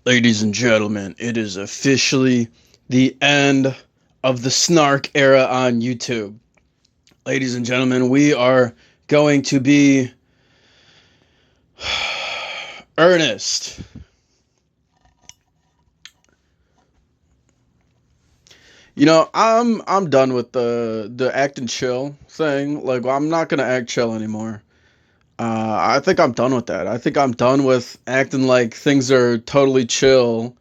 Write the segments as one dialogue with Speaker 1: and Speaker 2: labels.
Speaker 1: Ladies and gentlemen, it is officially the end of the snark era on YouTube. Ladies and gentlemen, we are going to be earnest. I'm done with the act and chill thing. Like, I'm not gonna act chill anymore. I think I'm done with that. I think I'm done with acting like things are totally chill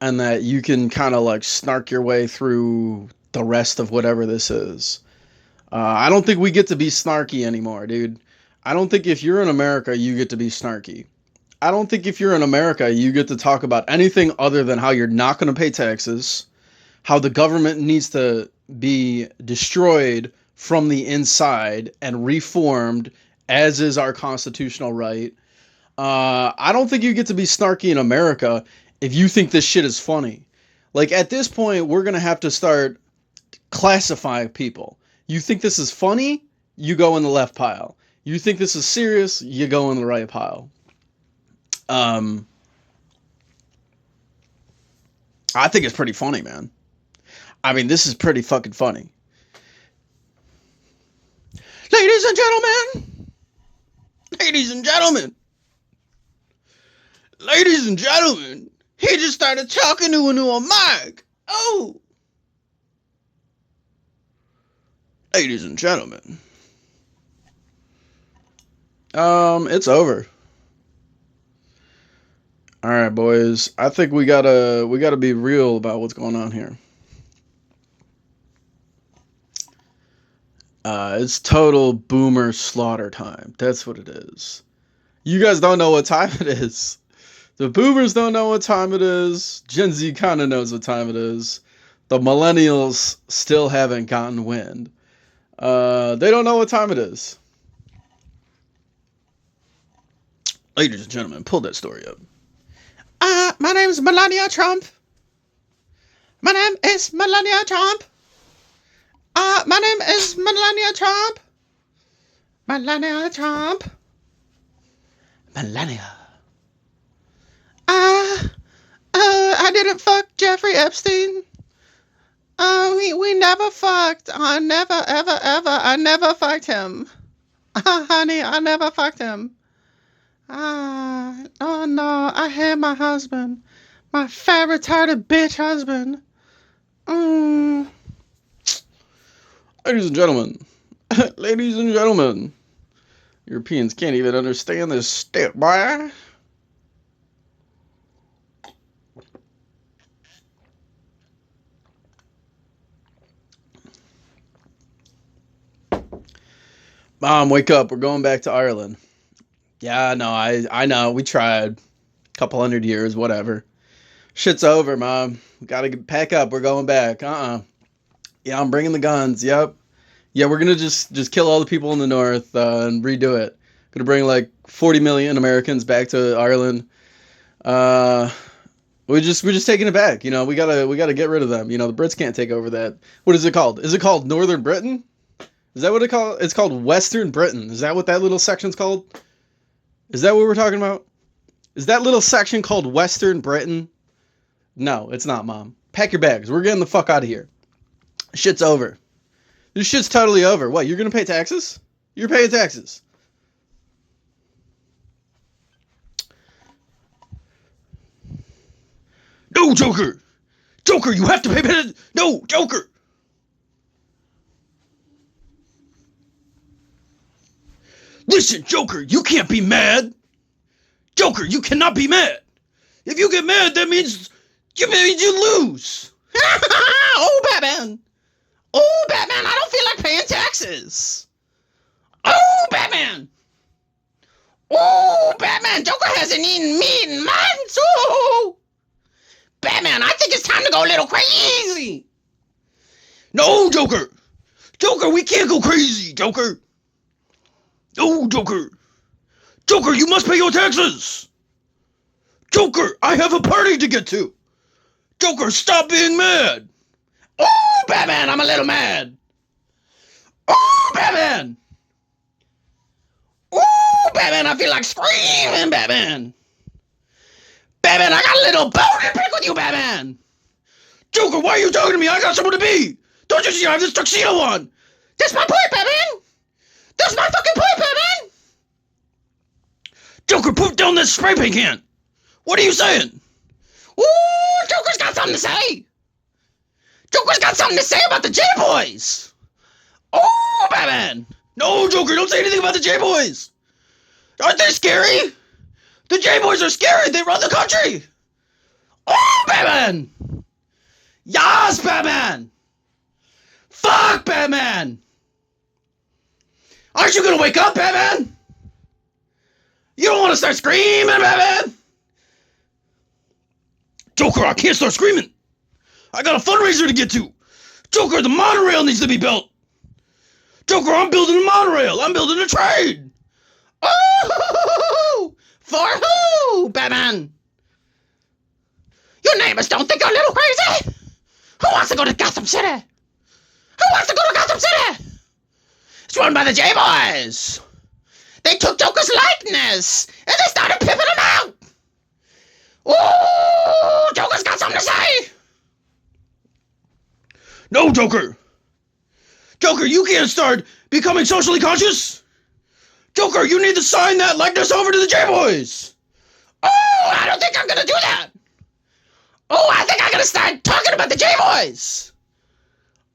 Speaker 1: and that you can kind of like snark your way through the rest of whatever this is. I don't think we get to be snarky anymore, dude. I don't think if you're in America, you get to be snarky. I don't think if you're in America, you get to talk about anything other than how you're not going to pay taxes, how the government needs to be destroyed from the inside and reformed, as is our constitutional right. I don't think you get to be snarky in America if you think this shit is funny. Like, at this point, we're going to have to start classifying people. You think this is funny? You go in the left pile. You think this is serious? You go in the right pile. Um, I think it's pretty funny, man. I mean, this is pretty fucking funny. Ladies and gentlemen, ladies and gentlemen, ladies and gentlemen, he just started talking to a new mic. Oh, ladies and gentlemen, it's over. All right, boys. I think we gotta be real about what's going on here. It's total boomer slaughter time. That's what it is. You guys don't know what time it is. The boomers don't know what time it is. Gen Z kind of knows what time it is. The millennials still haven't gotten wind. They don't know what time it is. Ladies and gentlemen, pull that story up. My name is Melania Trump. My name is Melania Trump. My name is Melania Trump. Melania Trump. Melania. I didn't fuck Jeffrey Epstein. We never fucked. I never, ever, ever. I never fucked him. Honey, I never fucked him. Oh no, I had my husband. My fat retarded bitch husband. Mm. Ladies and gentlemen. Ladies and gentlemen. Europeans can't even understand this state, boy. Mom, wake up. We're going back to Ireland. Yeah, no, I know. We tried. Couple hundred years, whatever. Shit's over, Mom. Gotta pack up. We're going back. Yeah, I'm bringing the guns. Yep. Yeah, we're gonna just kill all the people in the north and redo it. Gonna bring like 40 million Americans back to Ireland. Uh, we're just taking it back. We gotta get rid of them. The Brits can't take over that. What is it called? Is it called Northern Britain? Is that what it called? It's called Western Britain. Is that what that little section's called? Is that what we're talking about? Is that little section called Western Britain? No, it's not, Mom. Pack your bags. We're getting the fuck out of here. Shit's over. This shit's totally over. What, you're gonna pay taxes? You're paying taxes. No, Joker! Joker, you have to pay taxes! No, Joker! Listen, Joker, you can't be mad! Joker, you cannot be mad! If you get mad, that means you lose! Oh, Batman! Oh, Batman, I don't feel like paying taxes! Oh, Batman! Oh, Batman, Joker hasn't eaten meat in months! Oh! Batman, I think it's time to go a little crazy! No, Joker! Joker, we can't go crazy, Joker! No, Joker! Joker, you must pay your taxes! Joker, I have a party to get to! Joker, stop being mad! Oh, Batman, I'm a little mad! Oh, Batman! Oh, Batman, I feel like screaming, Batman! Batman, I got a little bone to pick with you, Batman. Joker, why are you talking to me? I got someone to be. Don't you see I have this tuxedo on? That's my point, Batman. That's my fucking point, Batman. Joker, put down that spray paint can. What are you saying? Ooh, Joker's got something to say. Joker's got something to say about the J-Boys. Oh, Batman. No, Joker, don't say anything about the J-Boys. Aren't they scary? The J-Boys are scary. They run the country. Oh, Batman. Yes, Batman. Fuck, Batman. Aren't you going to wake up, Batman? You don't want to start screaming, Batman? Joker, I can't start screaming. I got a fundraiser to get to. Joker, the monorail needs to be built. Joker, I'm building a monorail. I'm building a train. Oh, for who, Batman? Your neighbors don't think you're a little crazy? Who wants to go to Gotham City? Who wants to go to Gotham City? It's run by the J-Boys. They took Joker's likeness, and they started pimping him out. Ooh, Joker's got something to say. No, Joker. Joker, you can't start becoming socially conscious. Joker, you need to sign that likeness over to the J-Boys. Oh, I don't think I'm going to do that. Oh, I think I'm going to start talking about the J-Boys.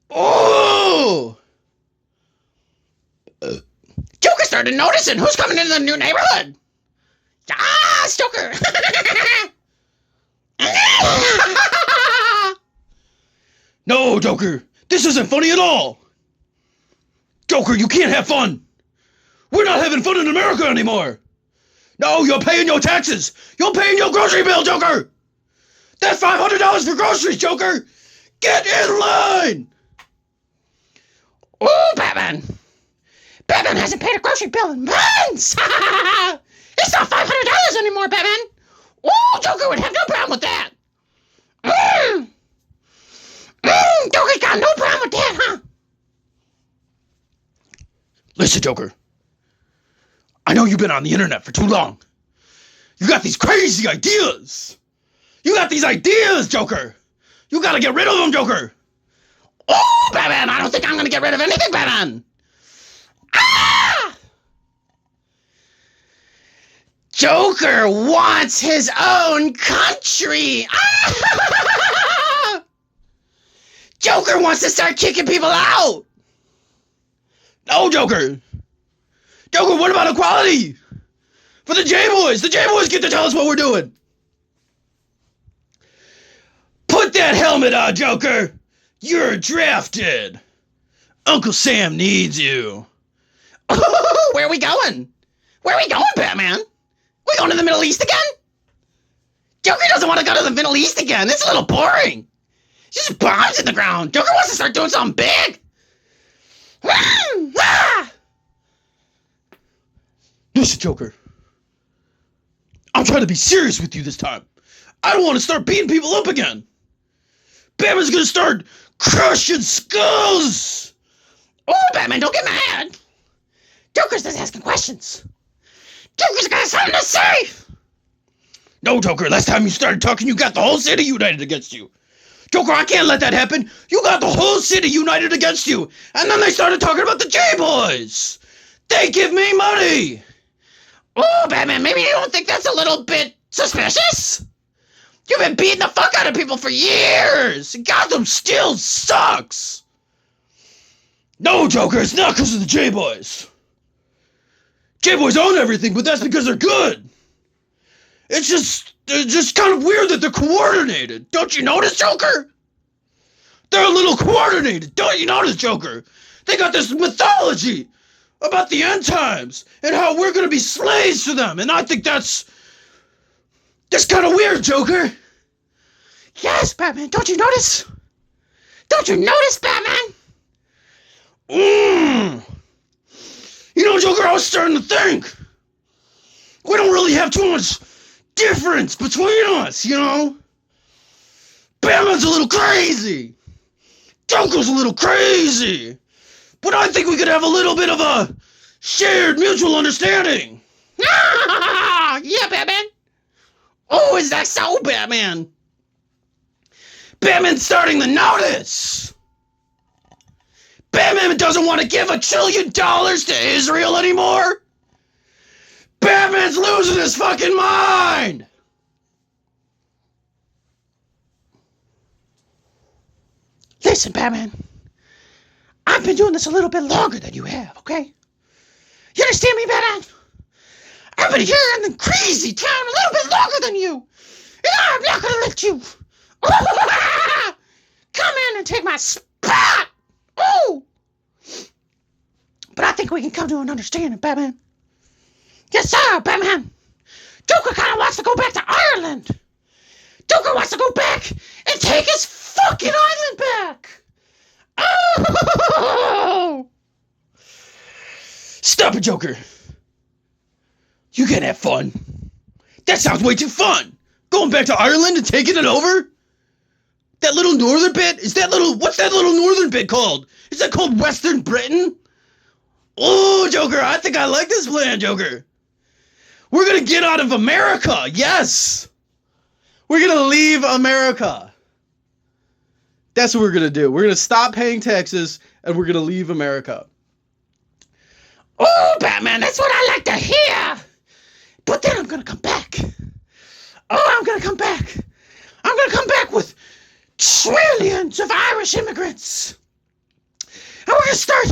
Speaker 1: Oh. Joker started noticing who's coming into the new neighborhood. Yes, Joker. No, Joker. This isn't funny at all. Joker, you can't have fun. We're not having fun in America anymore. No, you're paying your taxes. You're paying your grocery bill, Joker. That's $500 for groceries, Joker. Get in line. Oh, Batman. Batman hasn't paid a grocery bill in months. It's not $500 anymore, Batman. Oh, Joker would have no problem with that. Joker's got no problem with that, huh? Listen, Joker. I know you've been on the internet for too long. You got these crazy ideas. You got these ideas, Joker. You gotta get rid of them, Joker. Oh, Batman, I don't think I'm gonna get rid of anything, Batman. Ah! Joker wants his own country. Ah! Joker wants to start kicking people out. No, Joker. Joker, what about equality? For the J-Boys. The J-Boys get to tell us what we're doing. Put that helmet on, Joker. You're drafted. Uncle Sam needs you. Where are we going? Where are we going, Batman? We going to the Middle East again? Joker doesn't want to go to the Middle East again. It's a little boring. Just bombs in the ground. Joker wants to start doing something big. Listen, Joker. I'm trying to be serious with you this time. I don't want to start beating people up again. Batman's gonna start crushing skulls. Oh, Batman, don't get mad. Joker's just asking questions. Joker's got something to say. No, Joker, last time you started talking, you got the whole city united against you. Joker, I can't let that happen. You got the whole city united against you. And then they started talking about the J-Boys. They give me money. Oh, Batman, maybe you don't think that's a little bit suspicious? You've been beating the fuck out of people for years. Gotham still sucks. No, Joker, it's not because of the J-Boys. J-Boys own everything, but that's because they're good. It's just kind of weird that they're coordinated. Don't you notice, Joker? They're a little coordinated. Don't you notice, Joker? They got this mythology about the end times and how we're going to be slaves to them. And I think that's kind of weird, Joker. Yes, Batman. Don't you notice? Don't you notice, Batman? You know, Joker, I was starting to think we don't really have too much difference between us, you know? Batman's a little crazy. Joker's a little crazy. But I think we could have a little bit of a shared mutual understanding. Yeah, Batman. Oh, is that so, Batman? Batman's starting to notice. Batman doesn't want to give $1 trillion to Israel anymore. Batman's losing his fucking mind. Listen, Batman. I've been doing this a little bit longer than you have, okay? You understand me, Batman? I've been here in the crazy town a little bit longer than you. And I'm not gonna let you come in and take my spot. Oh! But I think we can come to an understanding, Batman. Yes, sir, Batman. Joker kind of wants to go back to Ireland. Joker wants to go back and take his fucking island back. Oh! Stop it, Joker. You can't have fun. That sounds way too fun. Going back to Ireland and taking it over? That little northern bit? What's that little northern bit called? Is that called Western Britain? Oh, Joker, I think I like this plan, Joker. We're gonna get out of America, yes! We're gonna leave America. That's what we're gonna do. We're gonna stop paying taxes, and we're gonna leave America. Oh, Batman, that's what I like to hear! But then I'm gonna come back. Oh, I'm gonna come back. I'm gonna come back with trillions of Irish immigrants. And we're gonna start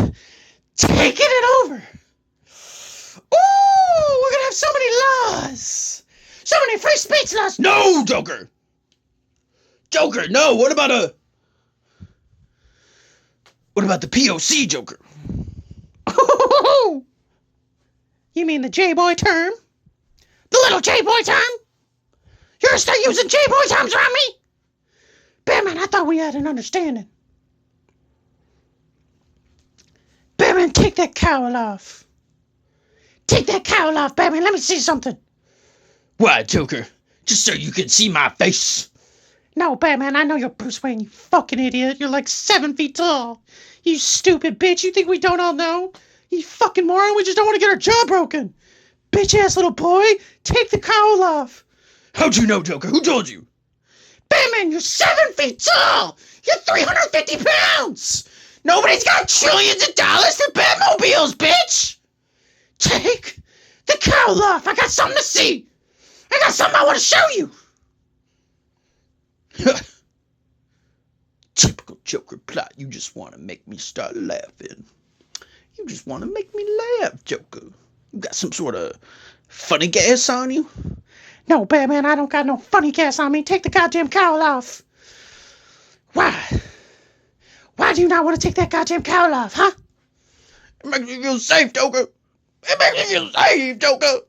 Speaker 1: taking it over. Ooh, we're gonna have so many laws. So many free speech laws. No, Joker. Joker, no. What about the POC, Joker? You mean the J-boy term? The little J-boy term? You're gonna start using J-boy terms around me? Batman, I thought we had an understanding. Batman, take that cowl off. Take that cowl off, Batman. Let me see something. Why, Joker? Just so you can see my face. No, Batman, I know you're Bruce Wayne, you fucking idiot. You're like 7 feet tall. You stupid bitch. You think we don't all know? You fucking moron. We just don't want to get our jaw broken. Bitch-ass little boy. Take the cowl off. How'd you know, Joker? Who told you? Batman, you're 7 feet tall. You're 350 pounds. Nobody's got trillions of dollars for Batmobiles, bitch. Take the cowl off. I got something to see. I got something I want to show you. Typical Joker plot. You just want to make me start laughing. You just want to make me laugh, Joker. You got some sort of funny gas on you? No, Batman, I don't got no funny gas on me. Take the goddamn cowl off. Why? Why do you not want to take that goddamn cowl off, huh? It makes me feel safe, Joker. It makes me feel safe, Joker.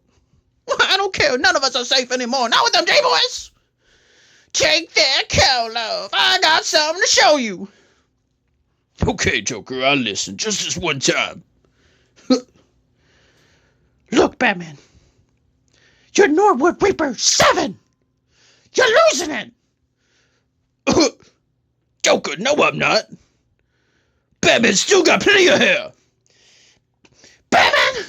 Speaker 1: I don't care. None of us are safe anymore. Not with them J-boys. Take that cowl off. I got something to show you. Okay, Joker, I'll listen. Just this one time. Look, Batman. You're Norwood Reaper 7. You're losing it. Joker, no, I'm not. Batman's still got plenty of hair. Batman,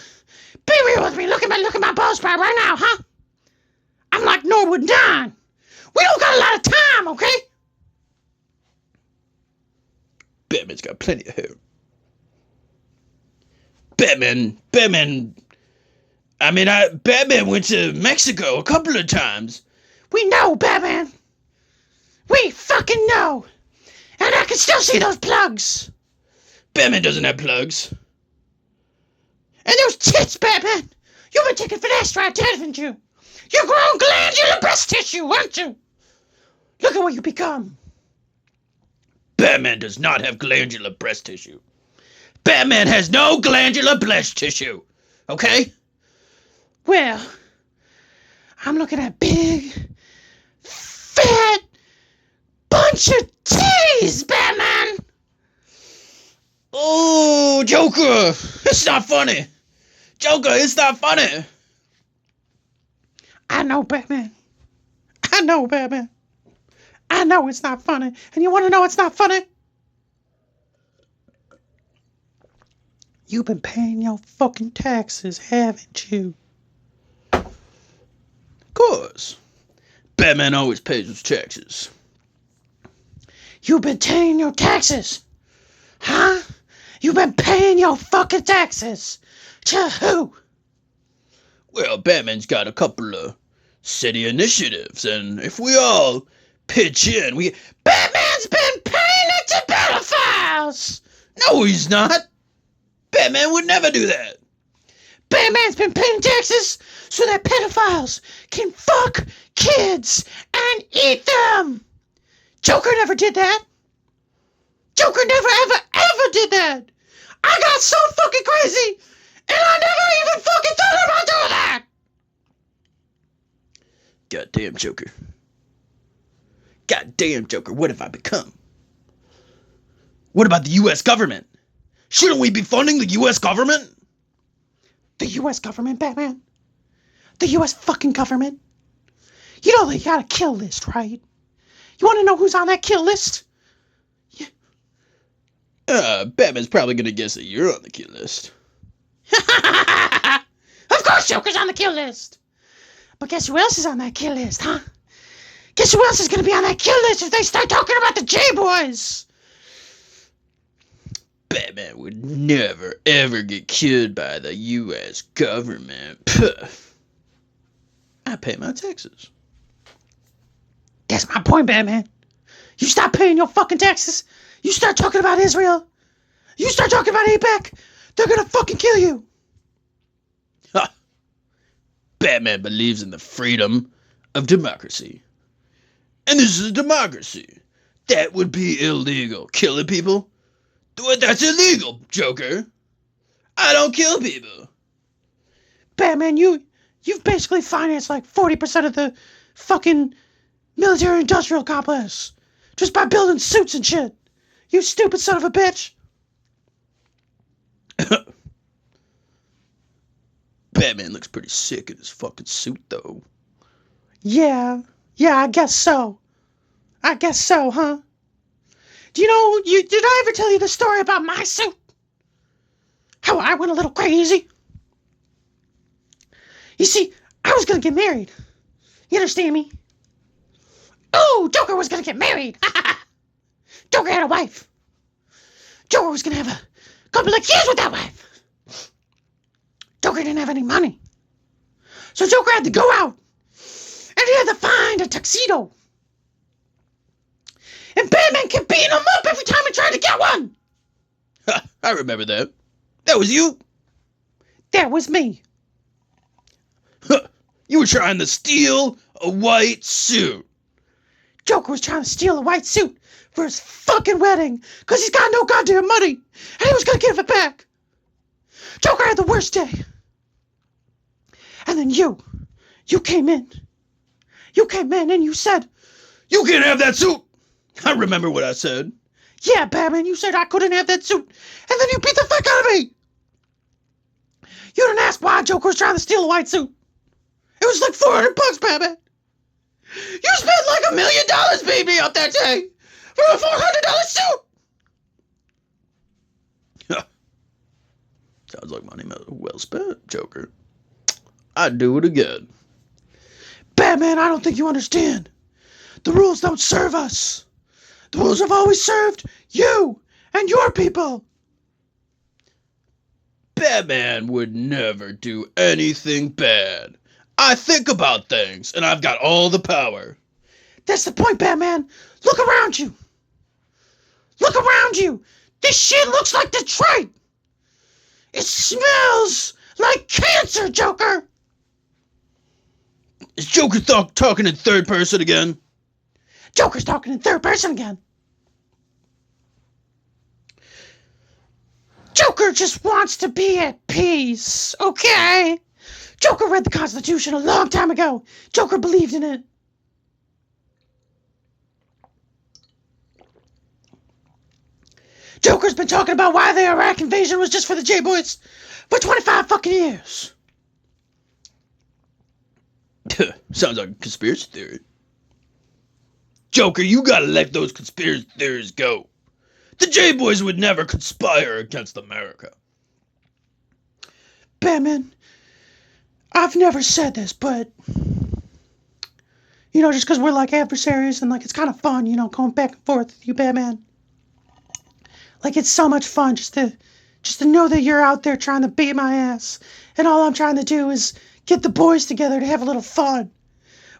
Speaker 1: be real with me. Look at my bald spot right now, huh? I'm like Norwood 9. We don't got a lot of time, okay? Batman's got plenty of hair. Batman went to Mexico a couple of times. We know, Batman. We fucking know. And I can still see those plugs. Batman doesn't have plugs. And those tits, Batman. You've been taking finasteride, haven't you? You've grown glandular breast tissue, aren't you? Look at what you become. Batman does not have glandular breast tissue. Batman has no glandular breast tissue. Okay? Well, I'm looking at big, fat bunch of titties, Batman. Oh, Joker. It's not funny. Joker, it's not funny. I know, Batman. I know, Batman. I know it's not funny. And you want to know it's not funny? You've been paying your fucking taxes, haven't you? Of course. Batman always pays his taxes.
Speaker 2: You've been paying your taxes? Huh? You've been paying your fucking taxes? To who?
Speaker 1: Well, Batman's got a couple of city initiatives, and if we all pitch in, we...
Speaker 2: Batman's been paying it to pedophiles!
Speaker 1: No, he's not! Batman would never do that!
Speaker 2: Batman's been paying taxes so that pedophiles can fuck kids and eat them! Joker never did that! Joker never ever did that! I got so fucking crazy, and I never even fucking thought about doing that!
Speaker 1: Goddamn Joker. Goddamn Joker, what have I become? What about the U.S. government? Shouldn't we be funding the U.S. government?
Speaker 2: The U.S. government, Batman? The U.S. fucking government? You know they got a kill list, right? You want to know who's on that kill list?
Speaker 1: Batman's probably gonna guess that you're on the kill list.
Speaker 2: Of course Joker's on the kill list! But guess who else is on that kill list, huh? Guess who else is gonna be on that kill list if they start talking about the J-Boys?
Speaker 1: Batman would never, ever get killed by the U.S. government. Puh. I pay my taxes.
Speaker 2: That's my point, Batman. You stop paying your fucking taxes, you start talking about Israel, you start talking about AIPAC, they're gonna fucking kill you.
Speaker 1: Ha! Batman believes in the freedom of democracy. And this is a democracy. That would be illegal. Killing people? That's illegal, Joker. I don't kill people.
Speaker 2: Batman, you've basically financed like 40% of the fucking military-industrial complex just by building suits and shit. You stupid son of a bitch.
Speaker 1: Batman looks pretty sick in his fucking suit, though.
Speaker 2: Yeah, I guess so. Huh? Do you know, did I ever tell you the story about my suit? How I went a little crazy? You see, I was gonna get married. You understand me? Oh, Joker was gonna get married. Joker had a wife. Joker was gonna have a couple of kids with that wife. Joker didn't have any money. So Joker had to go out. And he had to find a tuxedo. And Batman kept beating him up every time he tried to get one.
Speaker 1: I remember that. That was you.
Speaker 2: That was me.
Speaker 1: You were trying to steal a white suit.
Speaker 2: Joker was trying to steal a white suit for his fucking wedding because he's got no goddamn money and he was going to give it back. Joker had the worst day. And then you came in. You came in and you said,
Speaker 1: "You can't have that suit." I remember what I said.
Speaker 2: Yeah, Batman, you said I couldn't have that suit. And then you beat the fuck out of me. You didn't ask why Joker was trying to steal a white suit. It was like $400, Batman. You spent like $1 million, baby, out that day for a $400 suit.
Speaker 1: Sounds like money well spent, Joker. I'd do it again.
Speaker 2: Batman, I don't think you understand. The rules don't serve us. The rules have always served you and your people.
Speaker 1: Batman would never do anything bad. I think about things, and I've got all the power.
Speaker 2: That's the point, Batman. Look around you. Look around you. This shit looks like Detroit. It smells like cancer, Joker.
Speaker 1: Is Joker talking in third person again?
Speaker 2: Joker's talking in third person again. Joker just wants to be at peace, okay? Joker read the Constitution a long time ago. Joker believed in it. Joker's been talking about why the Iraq invasion was just for the J-Boys for 25 fucking years.
Speaker 1: Sounds like a conspiracy theory. Joker, you gotta let those conspiracy theories go. The J-Boys would never conspire against America.
Speaker 2: Batman, I've never said this, but Just because we're like adversaries and like it's kind of fun, going back and forth with you, Batman. Like it's so much fun just to know that you're out there trying to beat my ass, and all I'm trying to do is get the boys together to have a little fun.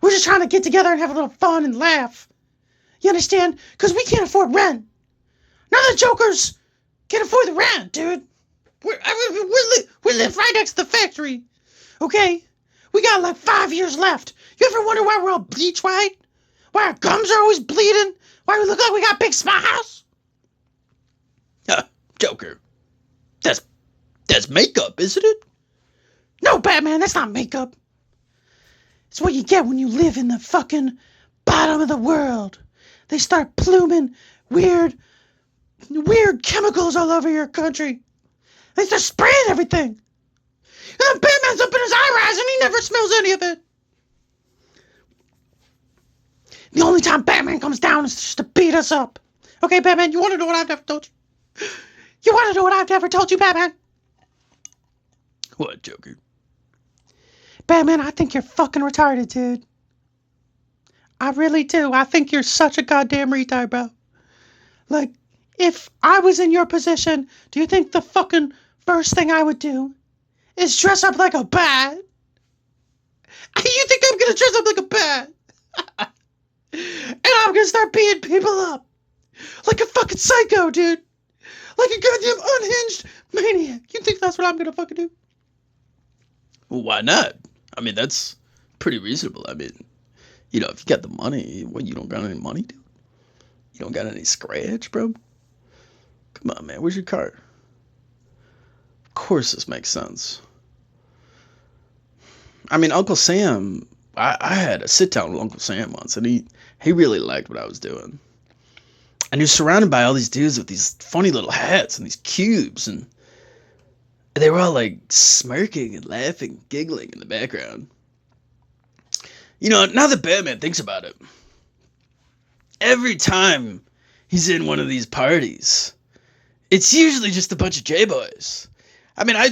Speaker 2: We're just trying to get together and have a little fun and laugh. You understand? Because we can't afford rent. None of the Jokers can afford the rent, dude. We live right next to the factory. Okay? We got like 5 years left. You ever wonder why we're all bleach white? Why our gums are always bleeding? Why we look like we got big smiles?
Speaker 1: Joker. That's makeup, isn't it?
Speaker 2: No, Batman, that's not makeup. It's what you get when you live in the fucking bottom of the world. They start pluming weird chemicals all over your country. They start spraying everything. And then Batman's up in his eye-rise and he never smells any of it. The only time Batman comes down is just to beat us up. Okay, Batman, you want to know what I've never told you? You want to know what I've never told you, Batman?
Speaker 1: What, Joker?
Speaker 2: Batman, I think you're fucking retarded, dude. I really do. I think you're such a goddamn retard, bro. Like, if I was in your position, do you think the fucking first thing I would do is dress up like a bat? You think I'm gonna dress up like a bat? And I'm gonna start beating people up. Like a fucking psycho, dude. Like a goddamn unhinged maniac. You think that's what I'm gonna fucking do?
Speaker 1: Well, why not? I mean, that's pretty reasonable. I mean, if you got the money, what, you don't got any money, dude? You don't got any scratch, bro? Come on, man. Where's your car? Of course this makes sense. I mean, Uncle Sam, I had a sit-down with Uncle Sam once, and he really liked what I was doing. And he was surrounded by all these dudes with these funny little hats and these cubes, and they were all like smirking and laughing, giggling in the background. Now that Batman thinks about it, every time he's in one of these parties, it's usually just a bunch of J-boys. I mean, I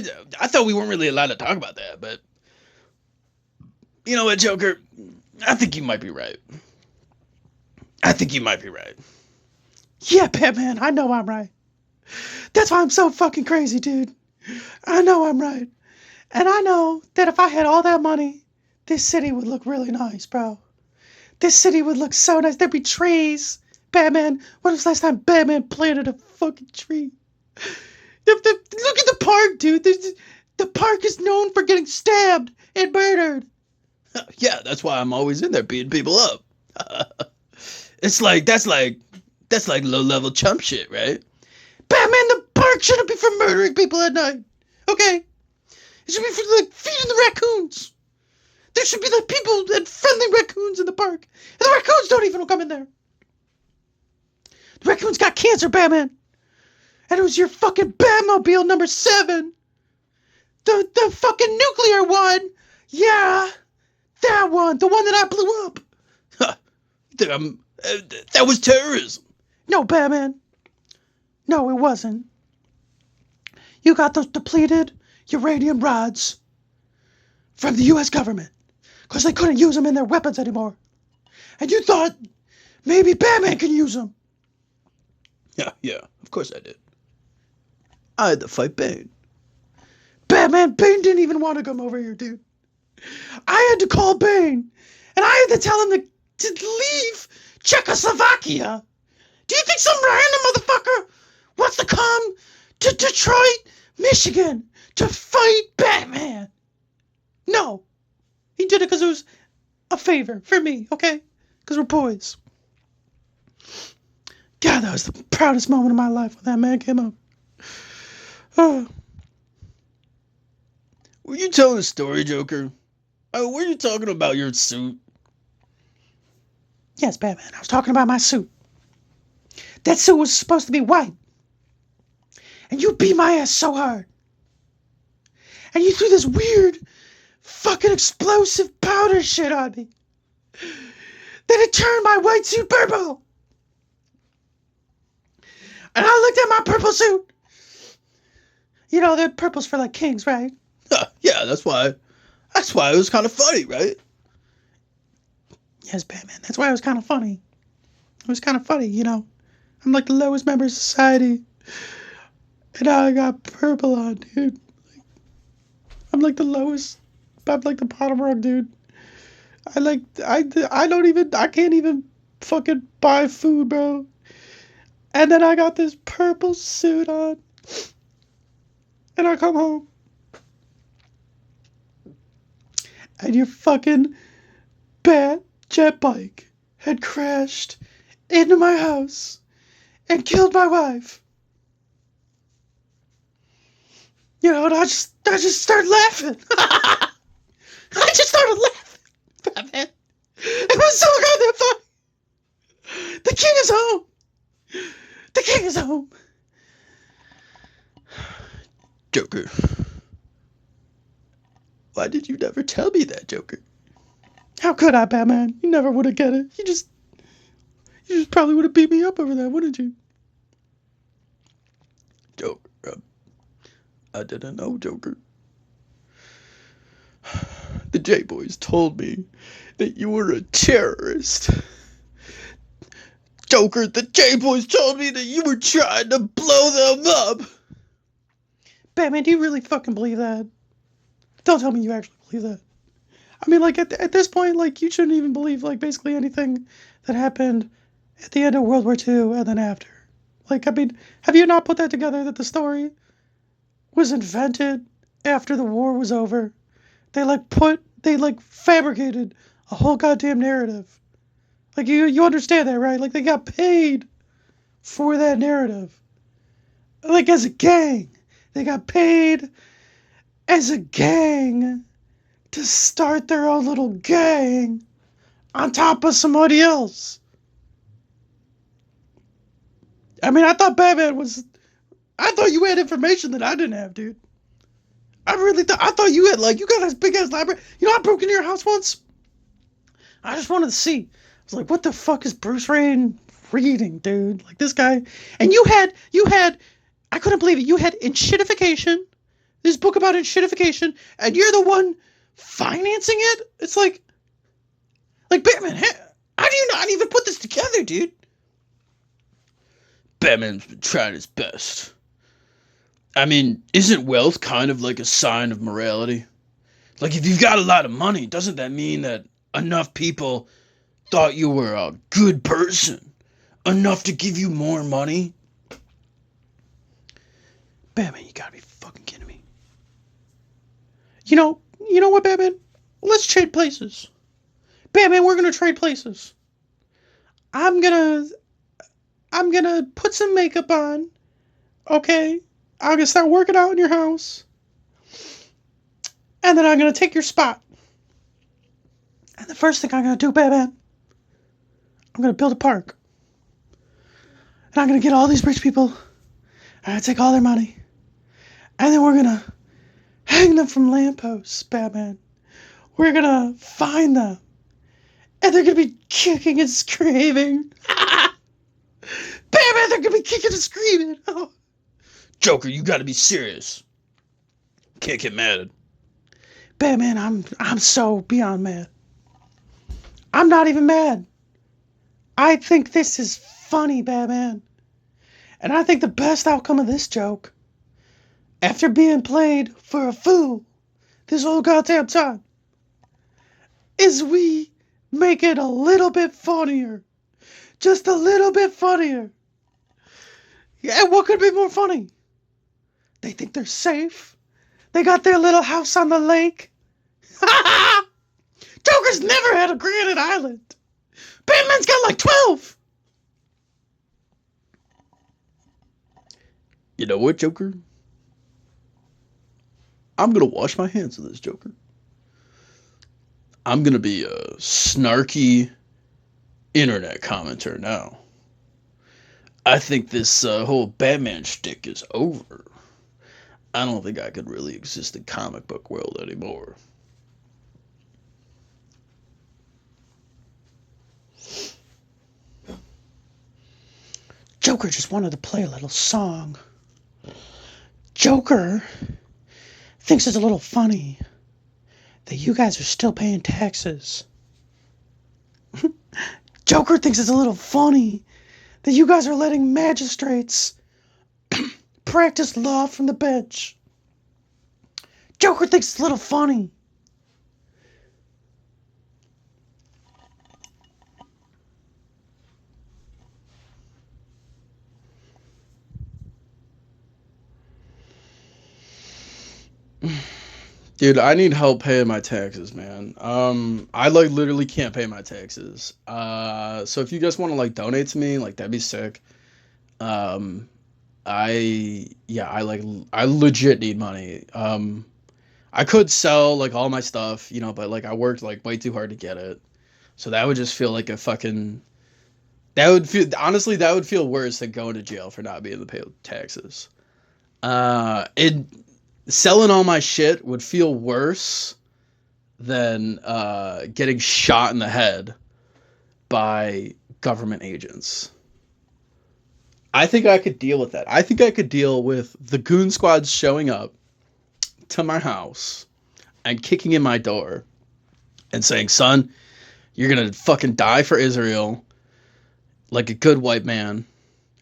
Speaker 1: thought we weren't really allowed to talk about that, but you know what, Joker? I think you might be right.
Speaker 2: Yeah, Batman, I know I'm right. That's why I'm so fucking crazy, dude. I know I'm right. And I know that if I had all that money, this city would look really nice, bro. This city would look so nice. There'd be trees. Batman, when was the last time Batman planted a fucking tree? Look at the park, dude. The park is known for getting stabbed and murdered.
Speaker 1: Yeah, that's why I'm always in there beating people up. That's like low-level chump shit, right?
Speaker 2: Batman, the park shouldn't be for murdering people at night. Okay? It should be for, like, feeding the raccoons. There should be, like, people and friendly raccoons in the park. And the raccoons don't even come in there. The raccoons got cancer, Batman. And it was your fucking Batmobile number 7. The fucking nuclear one. Yeah. That one. The one that I blew up.
Speaker 1: That was terrorism.
Speaker 2: No, Batman. No, it wasn't. You got those depleted uranium rods from the U.S. government because they couldn't use them in their weapons anymore. And you thought maybe Batman can use them.
Speaker 1: Yeah, of course I did. I had to fight Bane.
Speaker 2: Batman, Bane didn't even want to come over here, dude. I had to call Bane, and I had to tell him to leave Czechoslovakia. Do you think some random motherfucker wants to come to Detroit, Michigan to fight Batman? No. He did it because it was a favor for me, okay? Because we're boys. God, that was the proudest moment of my life when that man came up. Oh.
Speaker 1: Were you telling a story, Joker? Were you talking about your suit?
Speaker 2: Yes, Batman, I was talking about my suit. That suit was supposed to be white. And you beat my ass so hard. And you threw this weird, fucking explosive powder shit on me. Then it turned my white suit purple. And I looked at my purple suit. You know, the purple's for like kings, right?
Speaker 1: Yeah, that's why it was kind of funny, right?
Speaker 2: Yes, Batman. That's why it was kind of funny. It was kind of funny, you know. I'm like the lowest member of society, and now I got purple on, dude. I'm like the lowest. I'm like the bottom rung, dude. I can't even fucking buy food, bro. And then I got this purple suit on, and I come home, and your fucking bat jet bike had crashed into my house and killed my wife. You know, and I just started laughing. I just started laughing, Batman. It was so goddamn funny. The king is home. The king is home.
Speaker 1: Joker, why did you never tell me that, Joker?
Speaker 2: How could I, Batman? You never would have get it. You just probably would have beat me up over that, wouldn't you?
Speaker 1: Joker, I didn't know, Joker. The J-Boys told me that you were a terrorist. Joker, the J-Boys told me that you were trying to blow them up.
Speaker 2: Batman, do you really fucking believe that? Don't tell me you actually believe that. I mean, like, at this point, like, you shouldn't even believe, like, basically anything that happened at the end of World War II and then after. Like, I mean, have you not put that together that the story was invented after the war was over? They fabricated a whole goddamn narrative. Like, you understand that, right? Like, they got paid for that narrative. Like, as a gang. They got paid as a gang to start their own little gang on top of somebody else. I mean, I thought you had information that I didn't have, dude. I thought you had, like, you got a big ass library. You know, I broke into your house once. I just wanted to see. I was like, what the fuck is Bruce Wayne reading, dude? Like, this guy. And you had, I couldn't believe it. You had Enshittification, this book about Enshittification, and you're the one financing it? It's like Batman, how do you not even put this together, dude?
Speaker 1: Batman's been trying his best. I mean, isn't wealth kind of like a sign of morality? Like, if you've got a lot of money, doesn't that mean that enough people thought you were a good person? Enough to give you more money?
Speaker 2: Batman, you gotta be fucking kidding me. You know what, Batman? Let's trade places. Batman, we're gonna trade places. I'm gonna put some makeup on, okay? I'm gonna start working out in your house. And then I'm gonna take your spot. And the first thing I'm gonna do, Batman, I'm gonna build a park. And I'm gonna get all these rich people. I'm gonna take all their money. And then we're gonna hang them from lampposts, Batman. We're gonna find them. And they're gonna be kicking and screaming. Batman, they're gonna be kicking and screaming. Oh.
Speaker 1: Joker, you gotta be serious. Can't get mad.
Speaker 2: Batman, I'm so beyond mad. I'm not even mad. I think this is funny, Batman. And I think the best outcome of this joke, after being played for a fool this whole goddamn time, is we make it a little bit funnier. Just a little bit funnier. Yeah, what could be more funny? They think they're safe. They got their little house on the lake. Joker's never had a granite island. Batman's got like 12.
Speaker 1: You know what, Joker? I'm gonna wash my hands of this, Joker. I'm gonna be a snarky internet commenter now. I think this whole Batman shtick is over. I don't think I could really exist in comic book world anymore.
Speaker 2: Joker just wanted to play a little song. Joker thinks it's a little funny that you guys are still paying taxes. Joker thinks it's a little funny that you guys are letting magistrates practice law from the bench. Joker thinks it's a little funny.
Speaker 1: Dude, I need help paying my taxes, man. I like literally can't pay my taxes. So if you guys want to like donate to me, like that'd be sick. Um, I legit need money. I could sell like all my stuff, but like I worked like way too hard to get it. So that would just feel like a fucking that would feel honestly that would feel worse than going to jail for not being able to pay taxes. It selling all my shit would feel worse than getting shot in the head by government agents. I think I could deal with that. I think I could deal with the goon squads showing up to my house and kicking in my door and saying, "Son, you're gonna fucking die for Israel like a good white man."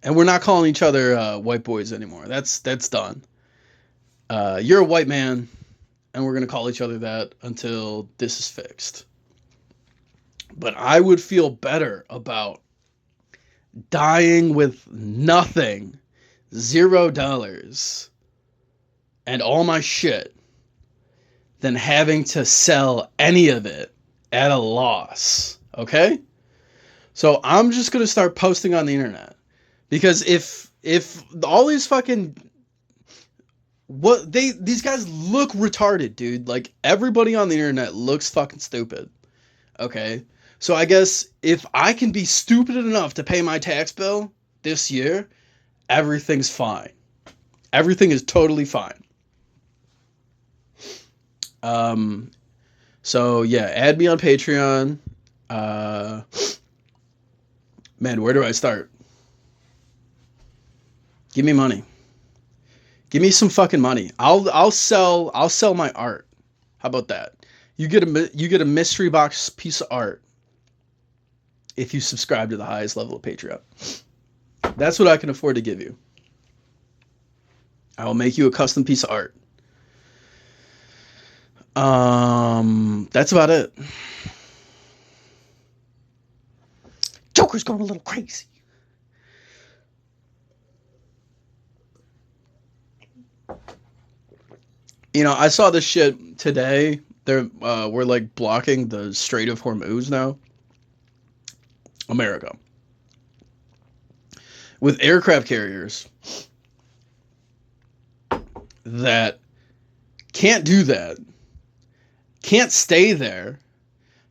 Speaker 1: And we're not calling each other white boys anymore. That's done. You're a white man, and we're gonna call each other that until this is fixed. But I would feel better about dying with nothing, $0, and all my shit than having to sell any of it at a loss. Okay? So I'm just gonna start posting on the internet. Because if all these fucking these guys look retarded, dude. Like everybody on the internet looks fucking stupid. Okay? So I guess if I can be stupid enough to pay my tax bill this year, everything's fine. Everything is totally fine. So yeah, add me on Patreon. Uh Man, where do I start? Give me money. Give me some fucking money. I'll sell my art. How about that? You get a mystery box piece of art if you subscribe to the highest level of Patreon. That's what I can afford to give you. I will make you a custom piece of art. That's about it.
Speaker 2: Joker's going a little crazy.
Speaker 1: I saw this shit today. We're like blocking the Strait of Hormuz now. America. With aircraft carriers that can't do that, can't stay there,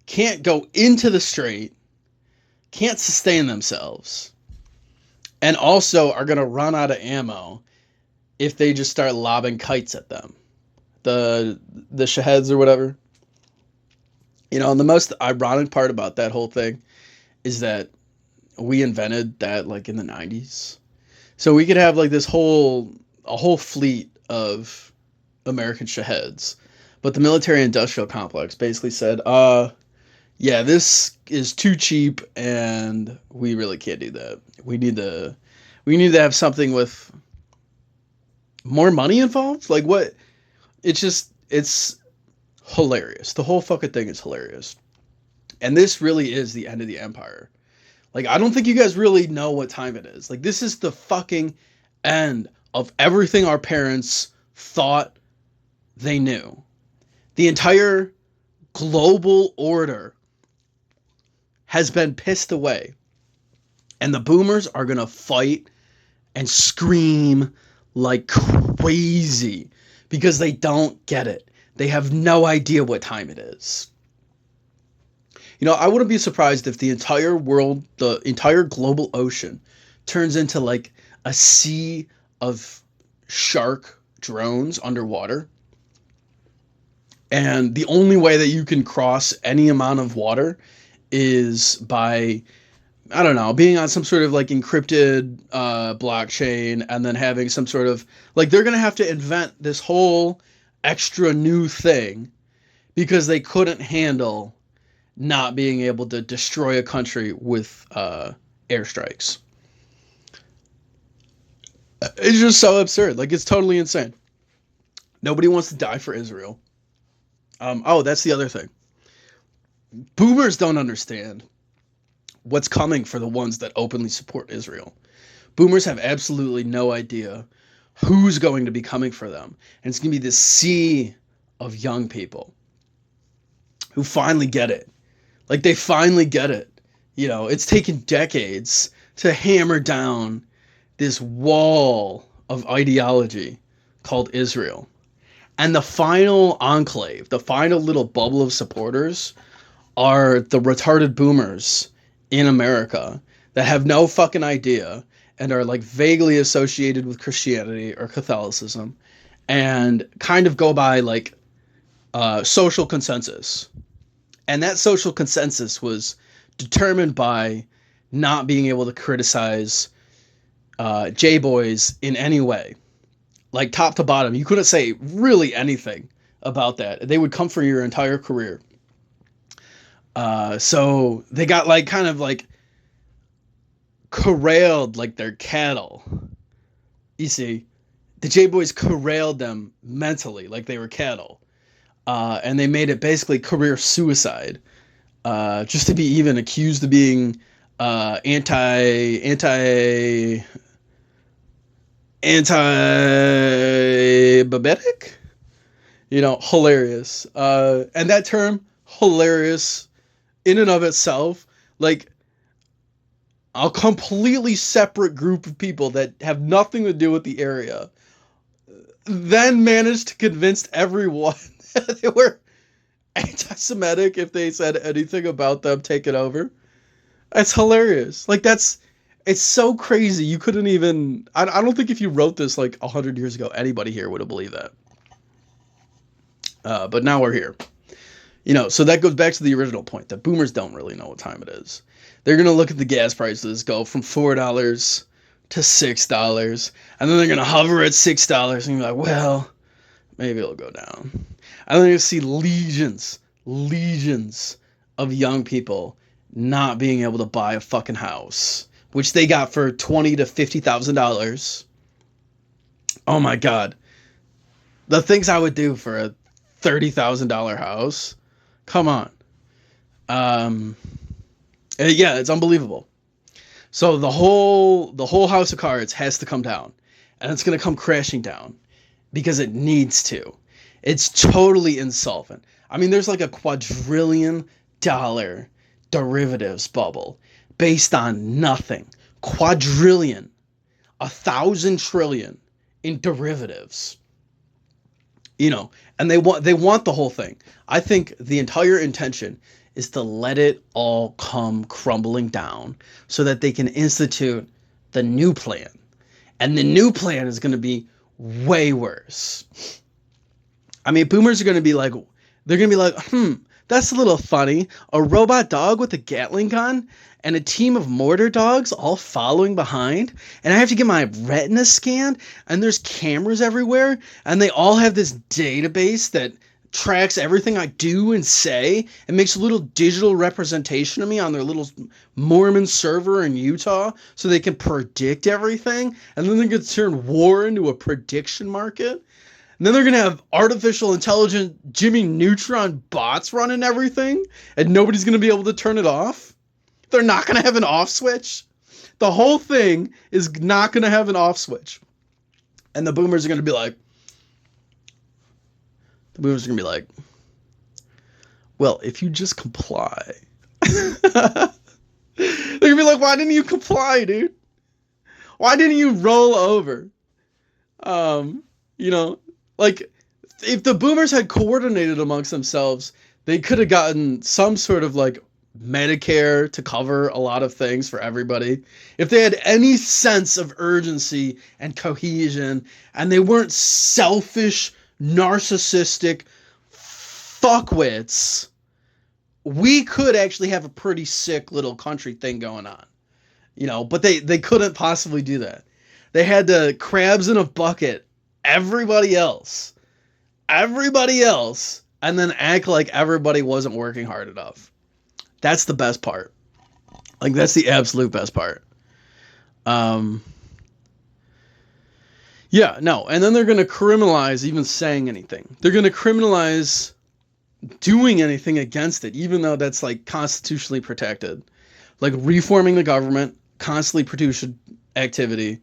Speaker 1: can't go into the strait, can't sustain themselves, and also are going to run out of ammo if they just start lobbing kites at them. The Shaheeds or whatever. And the most ironic part about that whole thing is that we invented that like in the 90s. So we could have like a whole fleet of American Shaheeds. But the military industrial complex basically said, yeah, this is too cheap and we really can't do that. We need to have something with more money involved. Like what? It's hilarious. The whole fucking thing is hilarious. And this really is the end of the empire. Like, I don't think you guys really know what time it is. Like, this is the fucking end of everything our parents thought they knew. The entire global order has been pissed away. And the boomers are going to fight and scream like crazy because they don't get it. They have no idea what time it is. I wouldn't be surprised if the entire world, the entire global ocean, turns into like a sea of shark drones underwater. And the only way that you can cross any amount of water is by, I don't know, being on some sort of like encrypted blockchain and then having some sort of, like, they're going to have to invent this whole extra new thing because they couldn't handle not being able to destroy a country with airstrikes. It's just so absurd. Like, it's totally insane. Nobody wants to die for Israel. Oh, that's the other thing. Boomers don't understand what's coming for the ones that openly support Israel. Boomers have absolutely no idea who's going to be coming for them. And it's going to be this sea of young people who finally get it. Like, they finally get it. You know, it's taken decades to hammer down this wall of ideology called Israel. And the final enclave, the final little bubble of supporters are the retarded boomers in America that have no fucking idea and are like vaguely associated with Christianity or Catholicism and kind of go by like social consensus. And that social consensus was determined by not being able to criticize J-boys in any way. Like top to bottom, you couldn't say really anything about that. They would come for your entire career. So they got like kind of like corralled like their cattle. You see, the J-boys corralled them mentally like they were cattle. And they made it basically career suicide. Just to be even accused of being anti-babetic, you know, hilarious. And that term, hilarious, in and of itself, like a completely separate group of people that have nothing to do with the area, then managed to convince everyone that they were anti-Semitic if they said anything about them taking over. That's hilarious. Like it's so crazy. You couldn't even. I don't think if you wrote this like 100 years ago, anybody here would have believed that. But now we're here. You know, so that goes back to the original point that boomers don't really know what time it is. They're gonna look at the gas prices go from $4 to $6, and then they're gonna hover at $6, and you're like, well, maybe it'll go down. And then you see legions of young people not being able to buy a fucking house, which they got for $20,000 to $50,000. Oh my god, the things I would do for a $30,000 house. Come on. Yeah, it's unbelievable. So the whole house of cards has to come down, and it's gonna come crashing down because it needs to. It's totally insolvent. I mean, there's like a $quadrillion derivatives bubble based on nothing. Quadrillion, 1,000 trillion in derivatives. You know, and they want the whole thing. I think the entire intention is to let it all come crumbling down so that they can institute the new plan. And the new plan is going to be way worse. I mean, boomers are going to be like, they're going to be like, that's a little funny. A robot dog with a Gatling gun and a team of mortar dogs all following behind. And I have to get my retina scanned, and there's cameras everywhere, and they all have this database that tracks everything I do and say and makes a little digital representation of me on their little Mormon server in Utah so they can predict everything. And then they're going to turn war into a prediction market. And then they're going to have artificial intelligent Jimmy Neutron bots running everything, and nobody's going to be able to turn it off. They're not going to have an off switch. The whole thing is not going to have an off switch. And the boomers are going to be like, well, if you just comply. They're going to be like, why didn't you comply, dude? Why didn't you roll over? You know, like, if the boomers had coordinated amongst themselves, they could have gotten some sort of, like, Medicare to cover a lot of things for everybody. If they had any sense of urgency and cohesion, and they weren't selfish, narcissistic fuckwits, we could actually have a pretty sick little country thing going on. You know, but they couldn't possibly do that. They had to crabs in a bucket everybody else, and then act like everybody wasn't working hard enough. That's the best part. Like, that's the absolute best part. Um, yeah, no. And then they're going to criminalize even saying anything. They're going to criminalize doing anything against it, even though that's like constitutionally protected. Like reforming the government, constantly activity,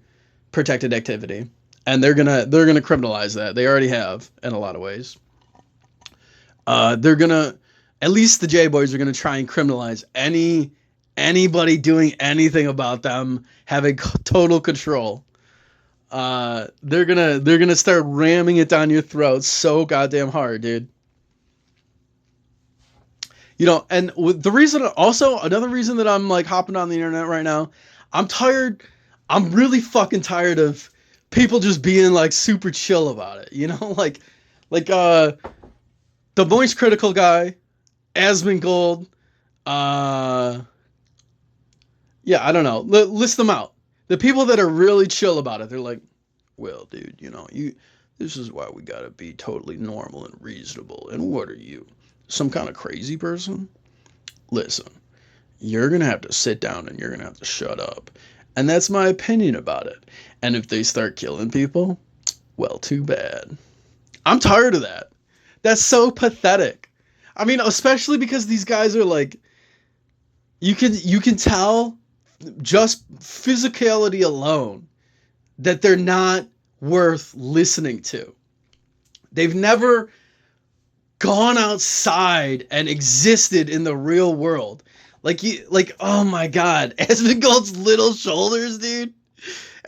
Speaker 1: protected activity. And they're gonna criminalize that. They already have in a lot of ways. They're gonna, at least the J boys are gonna try and criminalize anybody doing anything about them having total control. They're gonna start ramming it down your throat so goddamn hard, dude. You know, and the reason, also another reason that I'm like hopping on the internet right now, I'm tired. I'm really fucking tired of people just being like super chill about it. You know, like the voice critical guy, Asmongold. Uh, yeah, I don't know. List them out. The people that are really chill about it, they're like, well, dude, you know, you. This is why we gotta be totally normal and reasonable. And what are you, some kind of crazy person? Listen, you're gonna have to sit down and you're gonna have to shut up. And that's my opinion about it. And if they start killing people, well, too bad. I'm tired of that. That's so pathetic. I mean, especially because these guys are like, you can tell just physicality alone that they're not worth listening to. They've never gone outside and existed in the real world. Like oh my god, Asmongold's little shoulders, dude,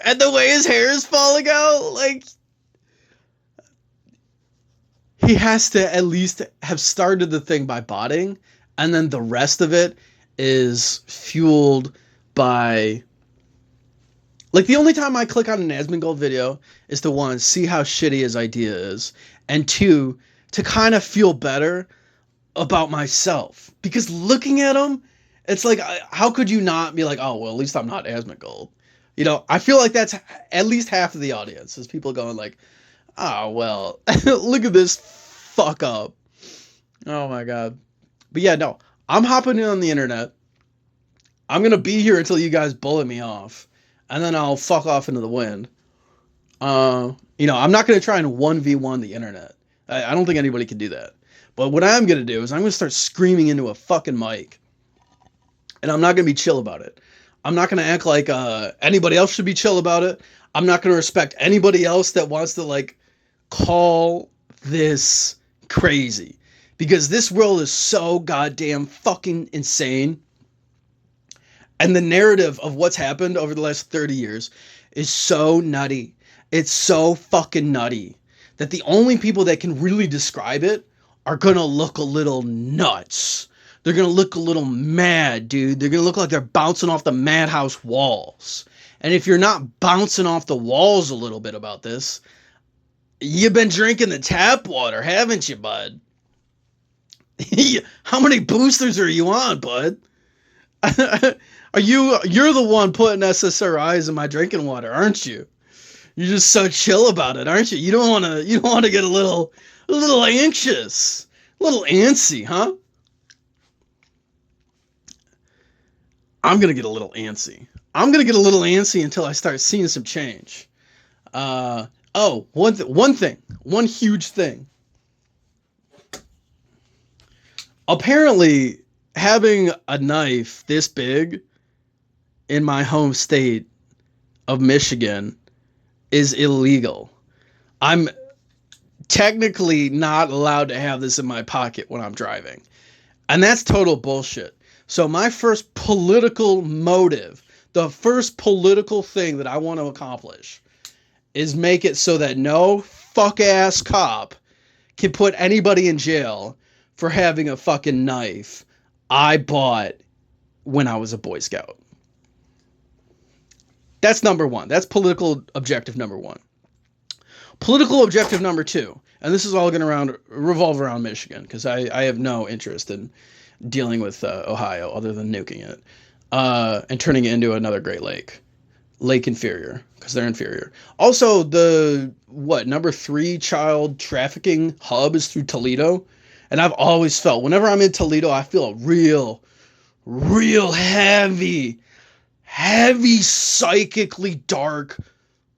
Speaker 1: and the way his hair is falling out, like he has to at least have started the thing by botting, and then the rest of it is fueled by, like, the only time I click on an Asmongold video is to, one, see how shitty his idea is, and two, to kind of feel better about myself. Because looking at him, it's like, how could you not be like, oh, well, at least I'm not Asmongold? You know, I feel like that's at least half of the audience is people going like, oh, well, look at this fuck up. Oh my god. But yeah, no, I'm hopping in on the internet. I'm going to be here until you guys bullet me off. And then I'll fuck off into the wind. You know, I'm not going to try and 1v1 the internet. I don't think anybody can do that. But what I'm going to do is I'm going to start screaming into a fucking mic. And I'm not going to be chill about it. I'm not going to act like anybody else should be chill about it. I'm not going to respect anybody else that wants to, like, call this crazy. Because this world is so goddamn fucking insane. And the narrative of what's happened over the last 30 years is so nutty. It's so fucking nutty that the only people that can really describe it are going to look a little nuts. They're going to look a little mad, dude. They're going to look like they're bouncing off the madhouse walls. And if you're not bouncing off the walls a little bit about this, you've been drinking the tap water, haven't you, bud? How many boosters are you on, bud? You're the one putting SSRIs in my drinking water, aren't you? You're just so chill about it, aren't you? You don't want to get a little anxious, a little antsy, huh? I'm going to get a little antsy. I'm going to get a little antsy until I start seeing some change. One huge thing. Apparently, having a knife this big in my home state of Michigan is illegal. I'm technically not allowed to have this in my pocket when I'm driving. And that's total bullshit. So my first political motive, the first political thing that I want to accomplish is make it so that no fuck-ass cop can put anybody in jail for having a fucking knife I bought when I was a Boy Scout. That's number one. That's political objective number one. Political objective number two, and this is all going to revolve around Michigan, because I have no interest in dealing with Ohio other than nuking it and turning it into another Great Lake inferior, because they're inferior. Also, the number 3 child trafficking hub is through Toledo, and I've always felt whenever I'm in Toledo, I feel a real real heavy, heavy, psychically dark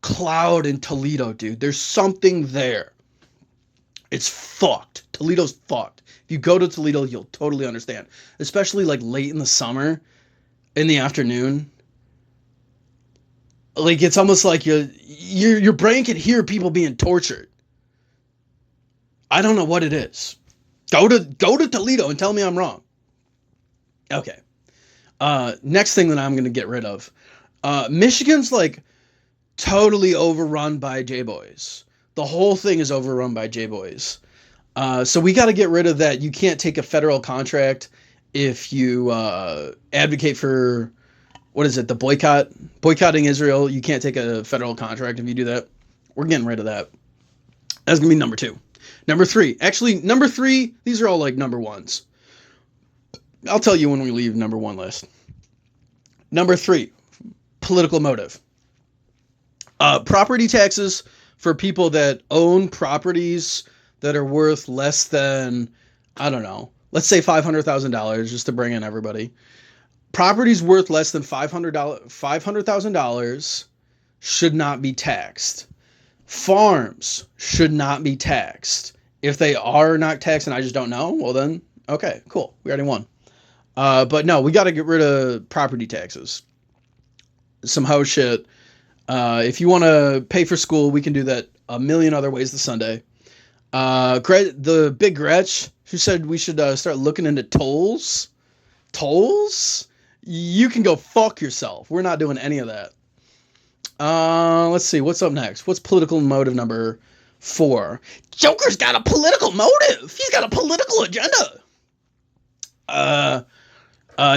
Speaker 1: cloud in Toledo, dude. There's something there. It's fucked. Toledo's fucked. If you go to Toledo, you'll totally understand. Especially like late in the summer, in the afternoon. Like it's almost like your brain can hear people being tortured. I don't know what it is. Go to Toledo and tell me I'm wrong. Okay. Next thing that I'm gonna get rid of. Michigan's like totally overrun by J boys. The whole thing is overrun by J boys. So we got to get rid of that. You can't take a federal contract if you advocate for what is it? The boycotting Israel. You can't take a federal contract if you do that. We're getting rid of that. That's gonna be number 2. Number 3. Actually, number 3. These are all like number 1s. I'll tell you when we leave number 1 list. Number 3. Political motive. Property taxes for people that own properties that are worth less than, I don't know, let's say $500,000 just to bring in everybody. Properties worth less than $500,000 should not be taxed. Farms should not be taxed. If they are not taxed and I just don't know, well then, okay, cool. We already won. But no, we got to get rid of property taxes. Some hoe shit. If you want to pay for school, we can do that a million other ways this Sunday. The big Gretch, who said we should start looking into tolls. Tolls? You can go fuck yourself. We're not doing any of that. Let's see. What's up next? What's political motive number 4? Joker's got a political motive. He's got a political agenda.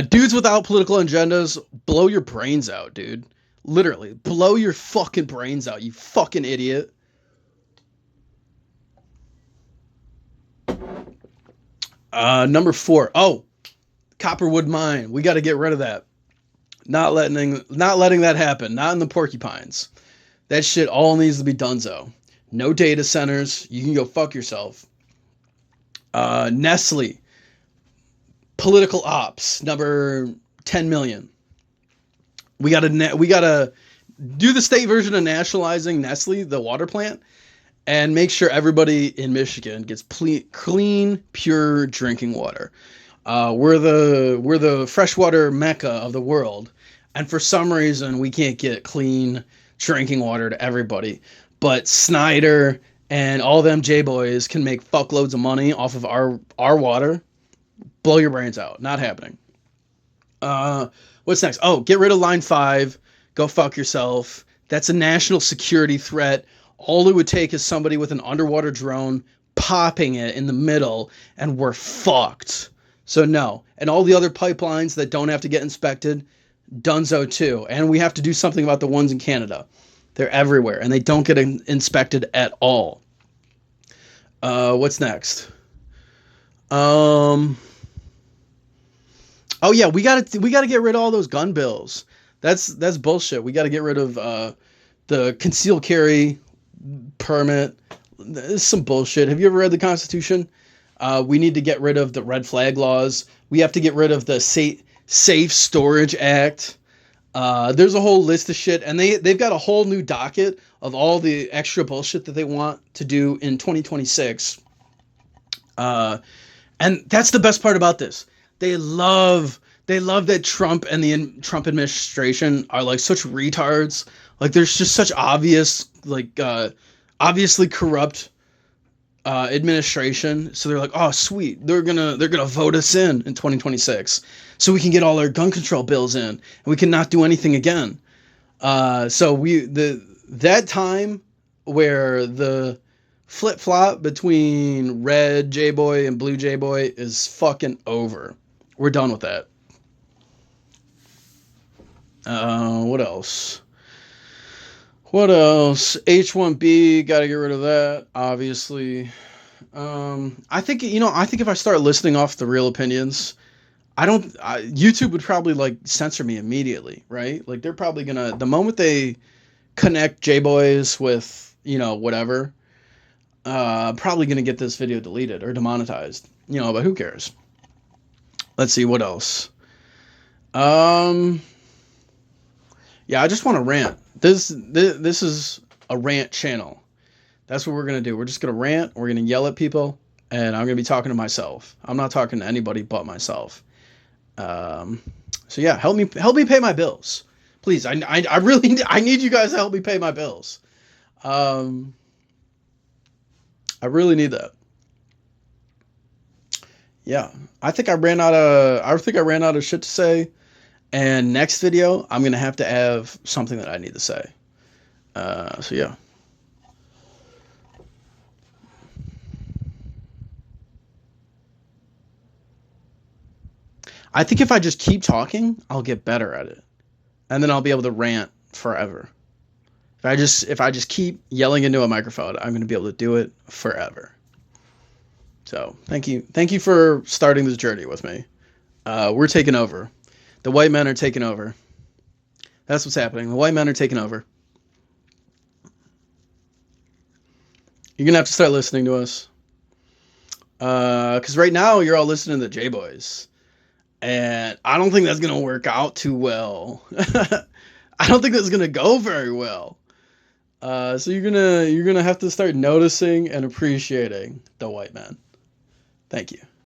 Speaker 1: Dudes without political agendas, blow your brains out, dude. Literally, blow your fucking brains out, you fucking idiot. Number 4. Oh, Copperwood Mine. We got to get rid of that. Not letting that happen. Not in the Porcupines. That shit all needs to be donezo. No data centers. You can go fuck yourself. Nestle. Political ops. Number 10 million. We gotta do the state version of nationalizing Nestle, the water plant, and make sure everybody in Michigan gets clean, pure drinking water. We're the freshwater mecca of the world, and for some reason we can't get clean drinking water to everybody. But Snyder and all them J boys can make fuckloads of money off of our water. Blow your brains out. Not happening. What's next? Oh, get rid of line 5. Go fuck yourself. That's a national security threat. All it would take is somebody with an underwater drone popping it in the middle, and we're fucked. So no. And all the other pipelines that don't have to get inspected, donezo too. And we have to do something about the ones in Canada. They're everywhere, and they don't get inspected at all. What's next? Oh yeah, we gotta get rid of all those gun bills. That's bullshit. We gotta get rid of the concealed carry permit. This is some bullshit. Have you ever read the Constitution? We need to get rid of the red flag laws. We have to get rid of the Safe Storage Act. There's a whole list of shit, and they've got a whole new docket of all the extra bullshit that they want to do in 2026. And that's the best part about this. They love that Trump and the Trump administration are like such retards. Like there's just such obvious, like obviously corrupt administration. So they're like, oh sweet, they're gonna vote us in 2026, so we can get all our gun control bills in, and we can not do anything again. So that time where the flip flop between red J boy and blue J boy is fucking over. We're done with that. What else? H1B, gotta get rid of that, obviously. I think if I start listing off the real opinions, YouTube would probably like censor me immediately, right? Like they're probably gonna, the moment they connect J-Boys with, whatever, probably gonna get this video deleted or demonetized, but who cares? Let's see, what else? Um, yeah, I just want to rant. This is a rant channel. That's what we're gonna do. We're just gonna rant. We're gonna yell at people, and I'm gonna be talking to myself. I'm not talking to anybody but myself. Um, so yeah, help me pay my bills, please. I really I need you guys to help me pay my bills. Um, I really need that. Yeah, I think I ran out of shit to say. And next video, I'm gonna have to have something that I need to say. So yeah. I think if I just keep talking, I'll get better at it, and then I'll be able to rant forever. If I just keep yelling into a microphone, I'm gonna be able to do it forever. So thank you for starting this journey with me. We're taking over. The white men are taking over. That's what's happening. The white men are taking over. You're gonna have to start listening to us. Because right now you're all listening to the J Boys, and I don't think that's gonna work out too well. I don't think that's gonna go very well. So you're gonna have to start noticing and appreciating the white man. Thank you.